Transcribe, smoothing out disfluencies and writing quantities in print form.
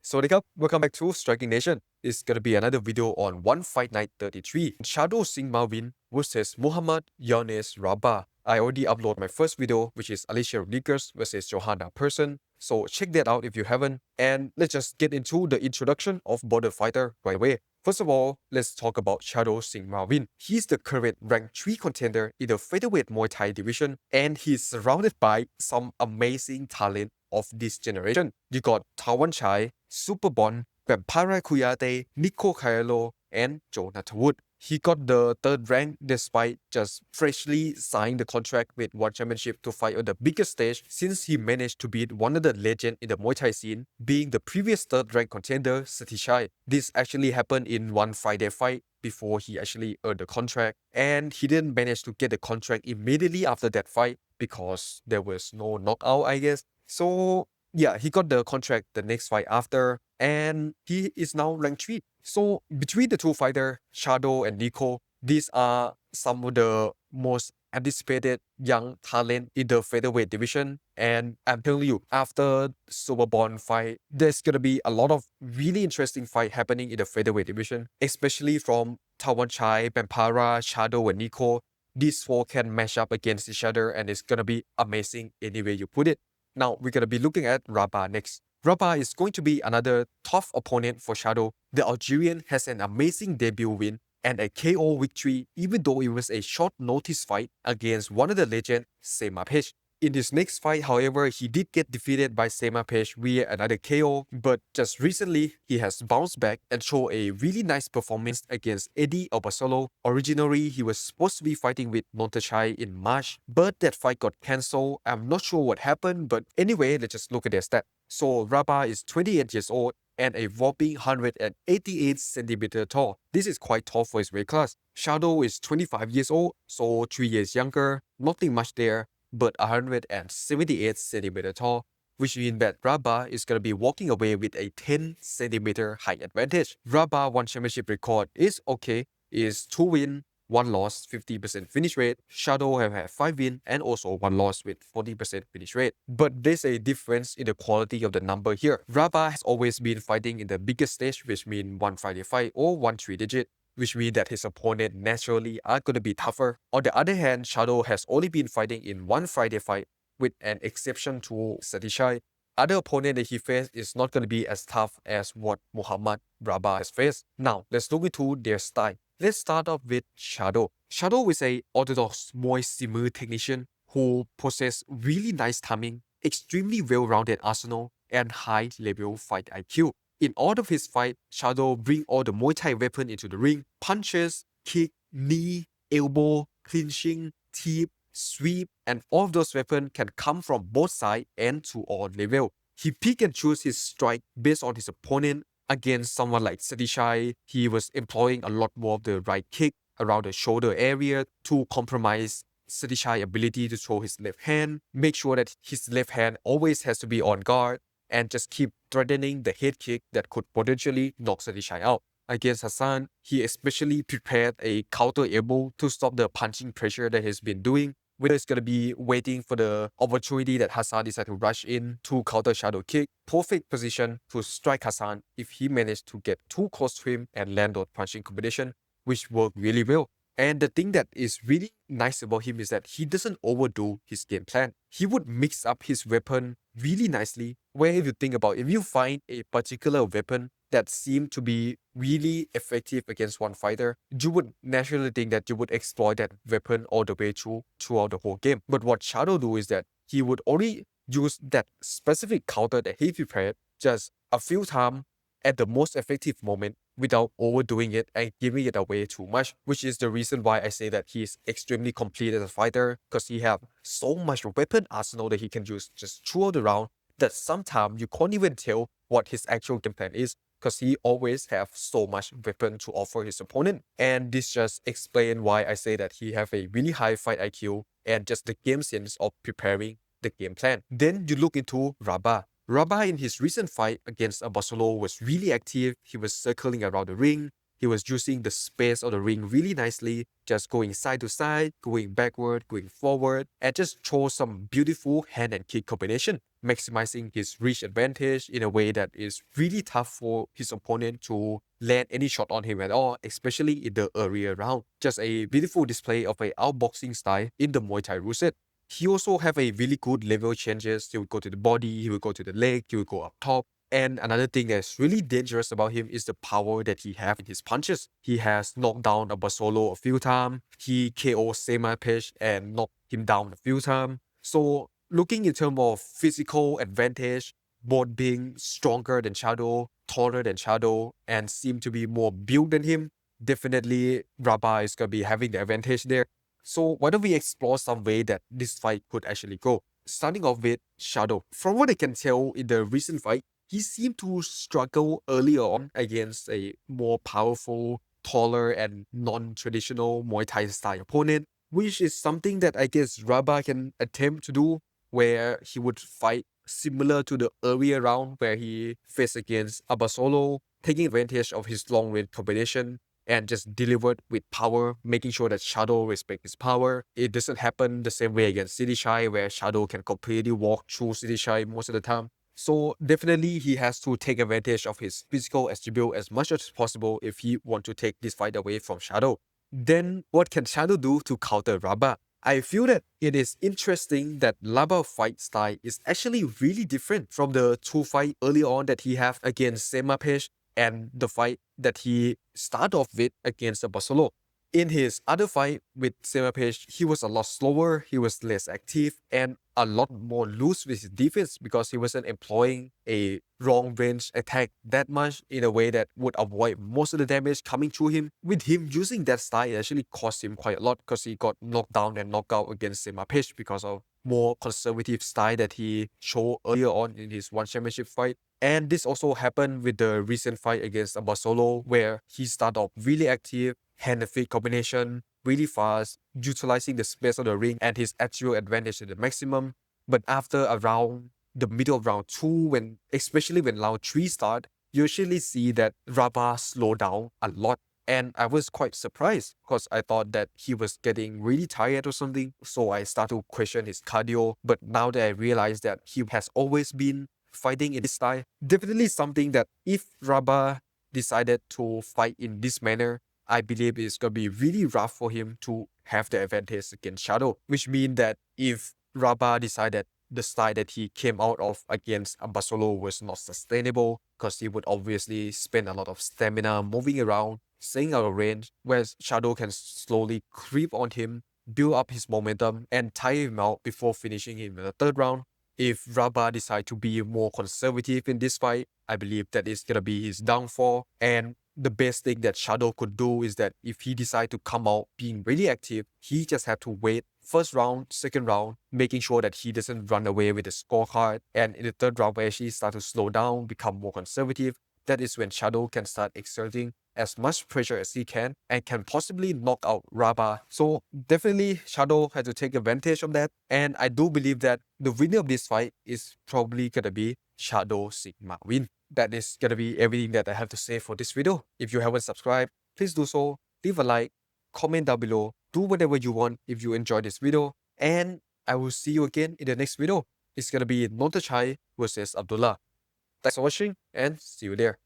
Swadikap, welcome back to Striking Nation. It's gonna be another video on One Fight Night 33. Shadow Singha Mawynn versus Mohamed, Younes, Rabah. I already uploaded my first video, which is Alicia Rodriguez versus Johanna Person. So check that out if you haven't. And let's just get into the introduction of both fighter right away. First of all, let's talk about Shadow Singha Mawynn. He's the current rank 3 contender in the featherweight Muay Thai division, and he's surrounded by some amazing talent of this generation. You got Tawan Chai, Superbon, Vampira Kuyate, Nico Kaelo, and Jonathan Wood. He got the third rank despite just freshly signed the contract with One Championship to fight on the biggest stage since he managed to beat one of the legends in the Muay Thai scene, being the previous third rank contender Satichai. This actually happened in one Friday fight before he actually earned the contract, and he didn't manage to get the contract immediately after that fight because there was no knockout, I guess. So yeah, he got the contract the next fight after, and he is now ranked 3. So between the two fighters, Shadow and Nico, these are some of the most anticipated young talent in the featherweight division. And I'm telling you, after Superbon fight, there's gonna be a lot of really interesting fight happening in the featherweight division, especially from Tawan Chai, Vampira, Shadow, and Nico. These four can match up against each other, and it's gonna be amazing any way you put it. Now we're going to be looking at Rabah next. Rabah is going to be another tough opponent for Shadow. The Algerian has an amazing debut win and a KO victory even though it was a short notice fight against one of the legends, Sema Page. In his next fight, however, he did get defeated by Sema Page via another KO, but just recently, he has bounced back and showed a really nice performance against Eddie Obasolo. Originally, he was supposed to be fighting with Montachai in March, but that fight got cancelled. I'm not sure what happened, but anyway, let's just look at their stats. So Rabah is 28 years old and a whopping 188 centimeter tall. This is quite tall for his weight class. Shadow is 25 years old, so 3 years younger, nothing much there, but 178 centimeter tall, which means that Rabah is going to be walking away with a 10 centimeter height advantage. Rabah One Championship record is okay, is 2 wins, 1 loss, 50% finish rate. Shadow have had 5 wins and also 1 loss with 40% finish rate. But there's a difference in the quality of the number here. Rabah has always been fighting in the biggest stage, which means 1 Friday fight or 1 3-digit, which means that his opponent naturally are going to be tougher. On the other hand, Shadow has only been fighting in 1 Friday fight, with an exception to Satichai. Other opponent that he faced is not going to be as tough as what Mohamed Rabah has faced. Now, let's look into their style. Let's start off with Shadow. Shadow is a orthodox Muay Simmer technician who possesses really nice timing, extremely well-rounded arsenal, and high-level fight IQ. In all of his fight, Shadow bring all the Muay Thai weapon into the ring: punches, kick, knee, elbow, clinching, tip, sweep, and all of those weapons can come from both sides and to all level. He pick and choose his strike based on his opponent. Against someone like Satichai, he was employing a lot more of the right kick around the shoulder area to compromise Satichai's ability to throw his left hand, make sure that his left hand always has to be on guard, and just keep threatening the head kick that could potentially knock Satichai out. Against Hassan, he especially prepared a counter elbow to stop the punching pressure that he's been doing. Whether it's going to be waiting for the opportunity that Hassan decided to rush in to counter shadow kick, perfect position to strike Hassan if he managed to get too close to him and land on punching combination, which worked really well. And the thing that is really nice about him is that he doesn't overdo his game plan. He would mix up his weapon really nicely, where if you think about, if you find a particular weapon that seemed to be really effective against one fighter, you would naturally think that you would exploit that weapon all the way throughout the whole game. But what Shadow do is that he would only use that specific counter that he prepared just a few times at the most effective moment without overdoing it and giving it away too much, which is the reason why I say that he is extremely complete as a fighter, because he have so much weapon arsenal that he can use just throughout the round that sometimes you can't even tell what his actual game plan is, because he always have so much weapon to offer his opponent. And this just explains why I say that he have a really high fight IQ and just the game sense of preparing the game plan. Then you look into Rabah. Rabah in his recent fight against Abasolo was really active. He was circling around the ring. He was using the space of the ring really nicely, just going side to side, going backward, going forward, and just throw some beautiful hand and kick combination. maximizing his reach advantage in a way that is really tough for his opponent to land any shot on him at all, especially in the earlier round. Just a beautiful display of a outboxing style in the Muay Thai rule set. He also have a really good level changes. He will go to the body, he will go to the leg, he will go up top. And another thing that's really dangerous about him is the power that he have in his punches. He has knocked down a Basolo a few times. He KO Semapesh and knocked him down a few times. So looking in terms of physical advantage, both being stronger than Shadow, taller than Shadow, and seem to be more built than him, definitely Rabah is gonna be having the advantage there. So why don't we explore some way that this fight could actually go? Starting off with Shadow. From what I can tell in the recent fight, he seemed to struggle earlier on against a more powerful, taller, and non-traditional Muay Thai style opponent, which is something that I guess Rabah can attempt to do, where he would fight similar to the earlier round where he faced against Abasolo, taking advantage of his long-range combination and just delivered with power, making sure that Shadow respect his power. It doesn't happen the same way against City Shy, where Shadow can completely walk through City Shy most of the time. So definitely he has to take advantage of his physical attribute as much as possible if he want to take this fight away from Shadow. Then what can Shadow do to counter Rabah? I feel that it is interesting that Rabah's fight style is actually really different from the two fight early on that he have against Semapesh and the fight that he started off with against the Basolo. In his other fight with Semapesh, he was a lot slower, he was less active, and a lot more loose with his defense because he wasn't employing a long range attack that much in a way that would avoid most of the damage coming through him. With him using that style, it actually cost him quite a lot because he got knocked down and knocked out against Semapesh because of more conservative style that he showed earlier on in his one championship fight. And this also happened with the recent fight against Abasolo, where he started off really active, hand and feet combination, really fast, utilizing the space of the ring and his actual advantage to the maximum. But after around the middle of round 2, when especially when round 3 start, you usually see that Rabah slow down a lot. And I was quite surprised because I thought that he was getting really tired or something. So I started to question his cardio. But now that I realized that he has always been fighting in this style, definitely something that if Rabah decided to fight in this manner, I believe it's gonna be really rough for him to have the advantage against Shadow, which means that if Rabah decided the style that he came out of against Abasolo was not sustainable, because he would obviously spend a lot of stamina moving around, staying out of range, whereas Shadow can slowly creep on him, build up his momentum, and tire him out before finishing him in the third round. If Rabah decides to be more conservative in this fight, I believe that is gonna be his downfall. And the best thing that Shadow could do is that if he decides to come out being really active, he just have to wait first round, second round, making sure that he doesn't run away with the scorecard. And in the third round, where he start to slow down, become more conservative, that is when Shadow can start exerting as much pressure as he can and can possibly knock out Rabah. So definitely Shadow had to take advantage of that. And I do believe that the winner of this fight is probably gonna be Shadow Sigma Win. That is gonna be everything that I have to say for this video. If you haven't subscribed, please do so. Leave a like, comment down below, do whatever you want if you enjoyed this video. And I will see you again in the next video. It's gonna be Nontachai versus Abdullah. Thanks for watching and see you there.